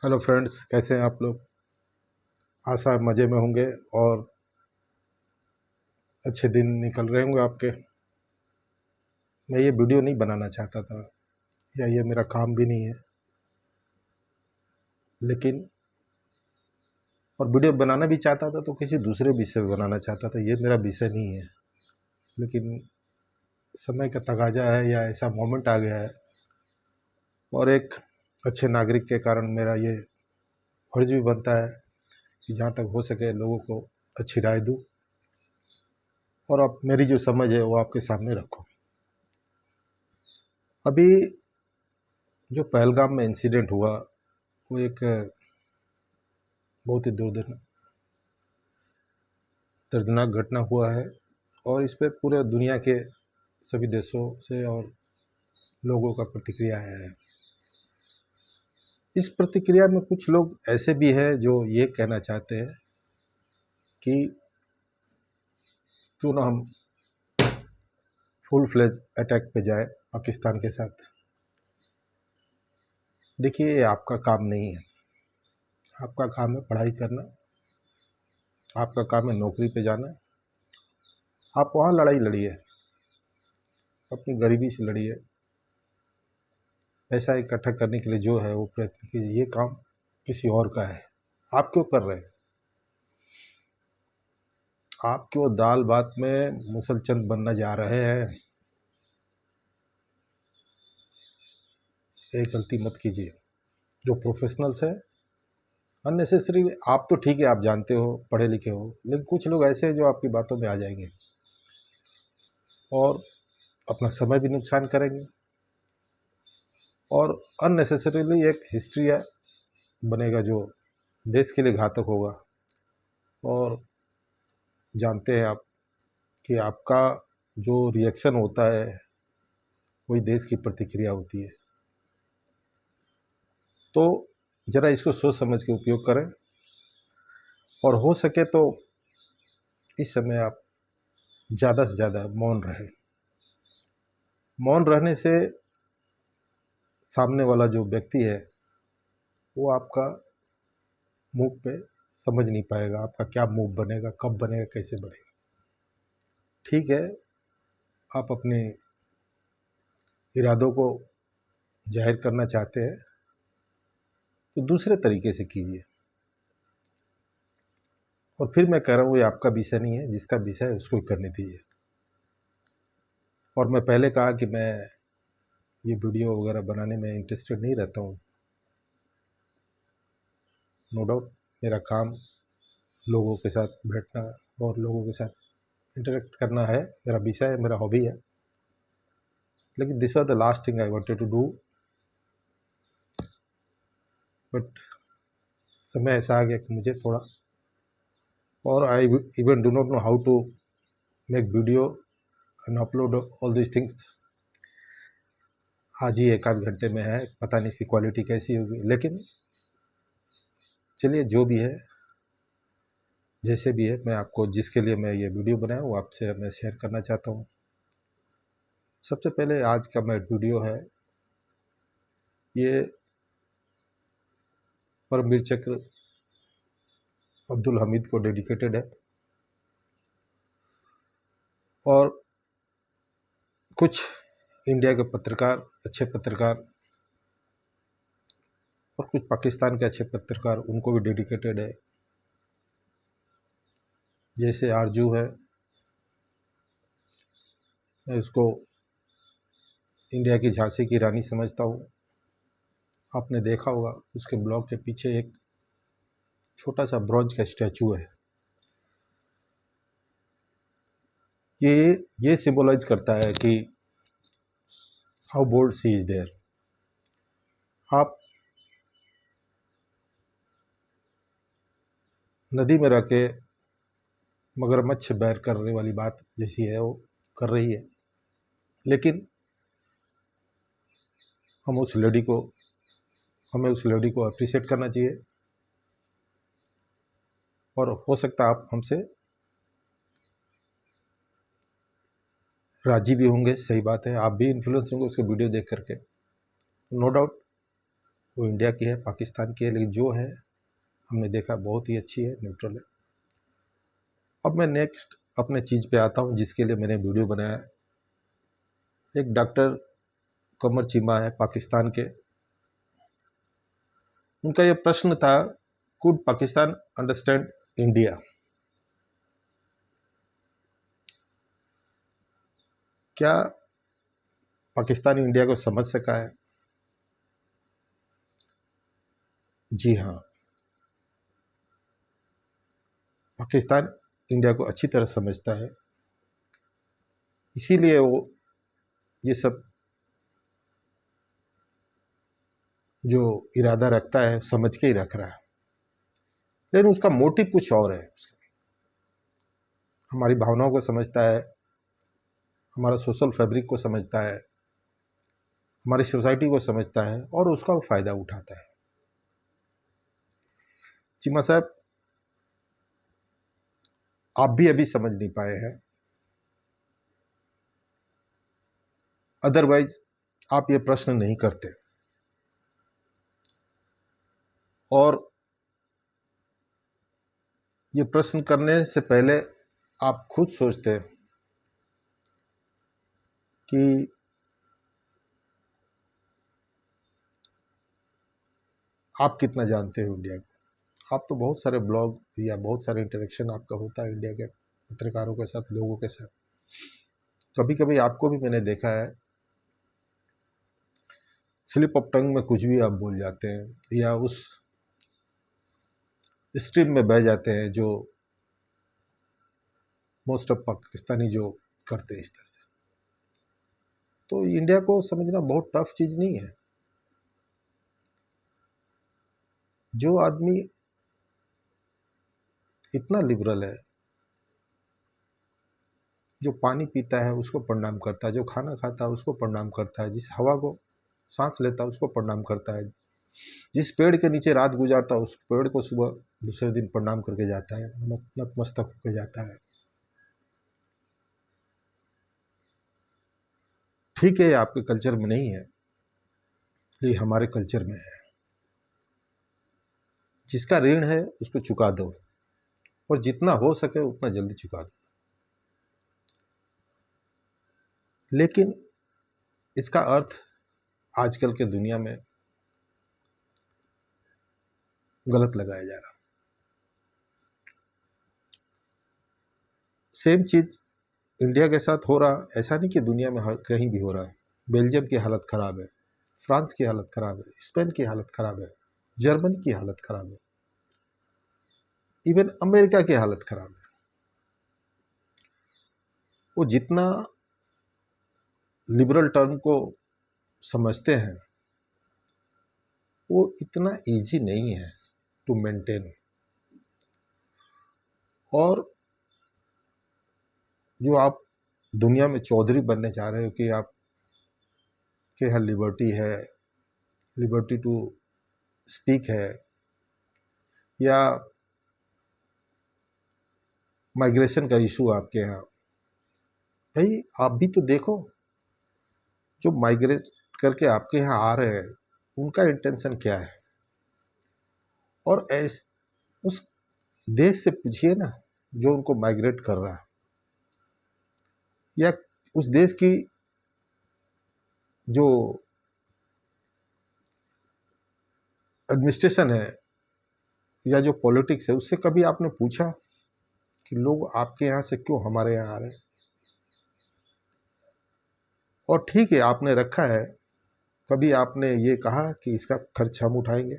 Hello friends, कैसे हैं आप लोग। आशा है मज़े में होंगे और अच्छे दिन निकल रहे होंगे आपके। मैं ये वीडियो नहीं बनाना चाहता था या ये मेरा काम भी नहीं है, लेकिन और वीडियो बनाना भी चाहता था तो किसी दूसरे विषय पे बनाना चाहता था। ये मेरा विषय नहीं है, लेकिन समय का तकाजा है या ऐसा मोमेंट आ गया है और एक अच्छे नागरिक के कारण मेरा ये फर्ज भी बनता है कि जहाँ तक हो सके लोगों को अच्छी राय दूँ और अब मेरी जो समझ है वो आपके सामने रखूँ। अभी जो पहलगाम में इंसिडेंट हुआ वो एक बहुत ही दर्दनाक घटना हुआ है और इस पे पूरे दुनिया के सभी देशों से और लोगों का प्रतिक्रिया आया है। इस प्रतिक्रिया में कुछ लोग ऐसे भी हैं जो ये कहना चाहते हैं कि क्यों ना हम फुल फ्लेज अटैक पे जाए पाकिस्तान के साथ। देखिए, ये आपका काम नहीं है। आपका काम है पढ़ाई करना, आपका काम है नौकरी पे जाना। आप वहाँ लड़ाई लड़िए, अपनी गरीबी से लड़िए, पैसा इकट्ठा करने के लिए जो है वो प्रयत्न कीजिए। ये काम किसी और का है, आप क्यों कर रहे हैं। आप क्यों दाल भात में मुसलचंद बनना जा रहे हैं। ये गलती मत कीजिए। जो प्रोफेशनल्स है अननेसेसरी, आप तो ठीक है, आप जानते हो, पढ़े लिखे हो, लेकिन कुछ लोग ऐसे हैं जो आपकी बातों में आ जाएंगे और अपना समय भी नुकसान करेंगे और अननेसेसरीली एक हिस्ट्री बनेगा जो देश के लिए घातक होगा। और जानते हैं आप कि आपका जो रिएक्शन होता है वही देश की प्रतिक्रिया होती है। तो ज़रा इसको सोच समझ के उपयोग करें और हो सके तो इस समय आप ज़्यादा से ज़्यादा मौन रहें। मौन रहने से सामने वाला जो व्यक्ति है वो आपका मूव पे समझ नहीं पाएगा, आपका क्या मूव बनेगा, कब बनेगा, कैसे बनेगा। ठीक है, आप अपने इरादों को जाहिर करना चाहते हैं तो दूसरे तरीके से कीजिए। और फिर मैं कह रहा हूँ ये आपका विषय नहीं है, जिसका विषय है उसको करने दीजिए। और मैं पहले कहा कि मैं ये वीडियो वगैरह बनाने में इंटरेस्टेड नहीं रहता हूँ। नो डाउट मेरा काम लोगों के साथ बैठना और लोगों के साथ इंटरेक्ट करना है, मेरा विषय है, मेरा हॉबी है। लेकिन this was the last thing I wanted to do, but समय ऐसा आ गया कि मुझे थोड़ा, और I even do not know how to make video and upload all this things. आज ही एक आध घंटे में है, पता नहीं इसकी क्वालिटी कैसी होगी, लेकिन चलिए जो भी है, जैसे भी है, मैं आपको जिसके लिए मैं ये वीडियो बनाया वो आपसे मैं शेयर करना चाहता हूँ। सबसे पहले आज का मैं वीडियो है ये परमवीर चक्र अब्दुल हमीद को डेडिकेटेड है। और कुछ इंडिया के पत्रकार, अच्छे पत्रकार, और कुछ पाकिस्तान के अच्छे पत्रकार, उनको भी डेडिकेटेड है। जैसे आरजू है, मैं उसको इंडिया की झांसी की रानी समझता हूँ। आपने देखा होगा उसके ब्लॉग के पीछे एक छोटा सा ब्रॉन्ज का स्टैचू है। ये सिंबलाइज करता है कि how bold sea is there. आप नदी में रह के मगरमच्छ बैर करने वाली बात जैसी है वो कर रही है, लेकिन हम उस लेडी को हमें उस लेडी को अप्रिशिएट करना चाहिए। और हो सकता है आप हमसे राजी भी होंगे, सही बात है, आप भी इन्फ्लुएंस होंगे उसके वीडियो देख करके। नो डाउट वो इंडिया की है, पाकिस्तान की है, लेकिन जो है हमने देखा बहुत ही अच्छी है, न्यूट्रल है। अब मैं नेक्स्ट अपने चीज़ पे आता हूँ जिसके लिए मैंने वीडियो बनाया है। एक डॉक्टर कमर चीमा है पाकिस्तान के, उनका ये प्रश्न था, कुड पाकिस्तान अंडरस्टैंड इंडिया? क्या पाकिस्तान इंडिया को समझ सका है? जी हाँ, पाकिस्तान इंडिया को अच्छी तरह समझता है, इसीलिए वो ये सब जो इरादा रखता है समझ के ही रख रहा है, लेकिन उसका मोटिव कुछ और है। हमारी भावनाओं को समझता है, हमारा सोशल फैब्रिक को समझता है, हमारी सोसाइटी को समझता है और उसका वो फायदा उठाता है। चीमा साहब, आप भी अभी समझ नहीं पाए हैं, अदरवाइज आप ये प्रश्न नहीं करते। और ये प्रश्न करने से पहले आप खुद सोचते कि आप कितना जानते हो इंडिया को। आप तो बहुत सारे ब्लॉग या बहुत सारे इंटरेक्शन आपका होता है इंडिया के पत्रकारों के साथ, लोगों के साथ। कभी कभी आपको भी मैंने देखा है, स्लिप ऑफ टंग में कुछ भी आप बोल जाते हैं या उस स्ट्रीम में बह जाते हैं जो मोस्ट ऑफ पाकिस्तानी जो करते हैं इस तरह से। तो इंडिया को समझना बहुत टफ चीज़ नहीं है। जो आदमी इतना लिबरल है, जो पानी पीता है उसको प्रणाम करता है, जो खाना खाता है उसको प्रणाम करता है, जिस हवा को सांस लेता है उसको प्रणाम करता है, जिस पेड़ के नीचे रात गुजारता है उस पेड़ को सुबह दूसरे दिन प्रणाम करके जाता है, नतमस्तक होकर जाता है। ठीक है, आपके कल्चर में नहीं है, ये हमारे कल्चर में है। जिसका ऋण है उसको चुका दो, और जितना हो सके उतना जल्दी चुका दो। लेकिन इसका अर्थ आजकल के दुनिया में गलत लगाया जा रहा है। सेम चीज इंडिया के साथ हो रहा, ऐसा नहीं कि दुनिया में हर कहीं भी हो रहा है। बेल्जियम की हालत खराब है, फ्रांस की हालत खराब है, स्पेन की हालत खराब है, जर्मनी की हालत खराब है, इवन अमेरिका की हालत खराब है। वो जितना लिबरल टर्म को समझते हैं वो इतना इजी नहीं है टू मेंटेन। और जो आप दुनिया में चौधरी बनने जा रहे हो कि आप के यहाँ लिबर्टी है, लिबर्टी टू स्पीक है, या माइग्रेशन का इशू आपके यहाँ, भाई आप भी तो देखो, जो माइग्रेट करके आपके यहाँ आ रहे हैं उनका इंटेंशन क्या है। और उस देश से पूछिए ना जो उनको माइग्रेट कर रहा है, या उस देश की जो एडमिनिस्ट्रेशन है या जो पॉलिटिक्स है, उससे कभी आपने पूछा कि लोग आपके यहाँ से क्यों हमारे यहाँ आ रहे हैं? और ठीक है आपने रखा है, कभी आपने ये कहा कि इसका खर्च हम उठाएंगे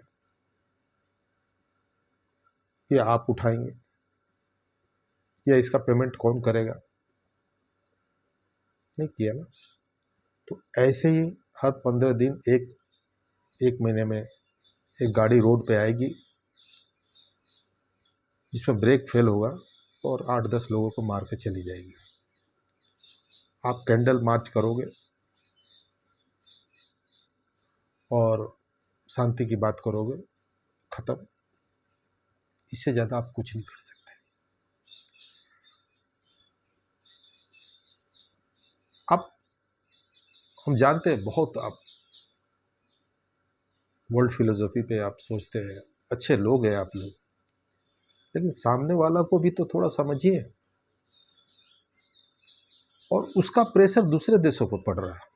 या आप उठाएंगे, या इसका पेमेंट कौन करेगा? नहीं किया ना। तो ऐसे ही हर 15 दिन, एक महीने में एक गाड़ी रोड पे आएगी जिसमें ब्रेक फेल होगा और 8-10 लोगों को मार के चली जाएगी। आप कैंडल मार्च करोगे और शांति की बात करोगे, खत्म। इससे ज़्यादा आप कुछ नहीं कर सकते। अब हम जानते हैं बहुत, अब वर्ल्ड फिलोसफी पे आप सोचते हैं, अच्छे लोग हैं आप लोग, लेकिन सामने वाला को भी तो थोड़ा समझिए। और उसका प्रेशर दूसरे देशों पर पड़ रहा है।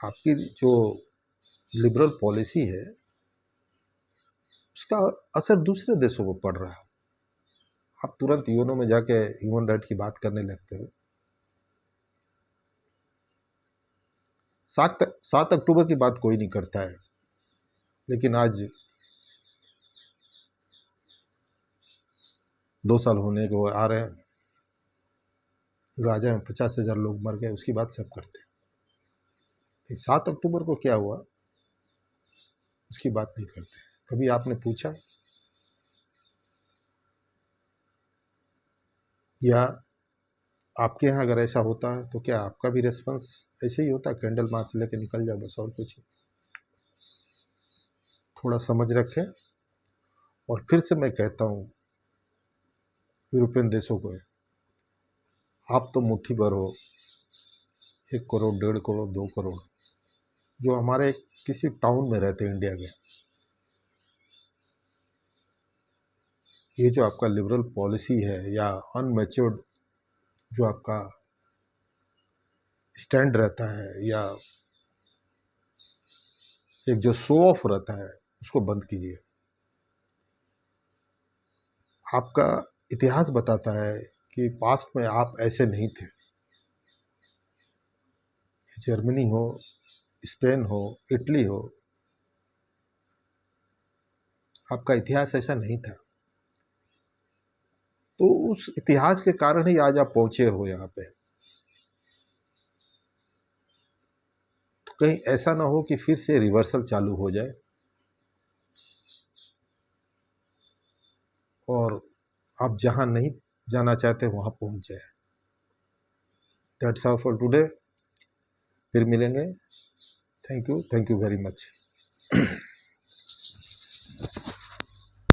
आपकी जो लिबरल पॉलिसी है उसका असर दूसरे देशों पर पड़ रहा है। आप तुरंत यूएनओ में जाके ह्यूमन राइट की बात करने लगते हो। 7 अक्टूबर की बात कोई नहीं करता है, लेकिन आज 2 साल होने को आ रहे हैं, गाजा में 50,000 लोग मर गए, उसकी बात सब करते हैं। 7 अक्टूबर को क्या हुआ उसकी बात नहीं करते। कभी आपने पूछा, या आपके यहाँ अगर ऐसा होता है तो क्या आपका भी रेस्पॉन्स ऐसे ही होता है, कैंडल मार्च लेके निकल जाओ बस, और कुछ नहीं? थोड़ा समझ रखें। और फिर से मैं कहता हूँ यूरोपियन देशों को, आप तो मुट्ठी भर हो, 1 करोड़, 1.5 करोड़, 2 करोड़, जो हमारे किसी टाउन में रहते हैं इंडिया के। ये जो आपका लिबरल पॉलिसी है या अनमेच्योर्ड जो आपका स्टैंड रहता है, या एक जो शो ऑफ रहता है, उसको बंद कीजिए। आपका इतिहास बताता है कि पास्ट में आप ऐसे नहीं थे। जर्मनी हो, स्पेन हो, इटली हो, आपका इतिहास ऐसा नहीं था। तो उस इतिहास के कारण ही आज आप पहुंचे हो यहाँ पे। तो कहीं ऐसा ना हो कि फिर से रिवर्सल चालू हो जाए और आप जहां नहीं जाना चाहते वहां पहुंच जाए। That's all for today. फिर मिलेंगे। Thank you very much.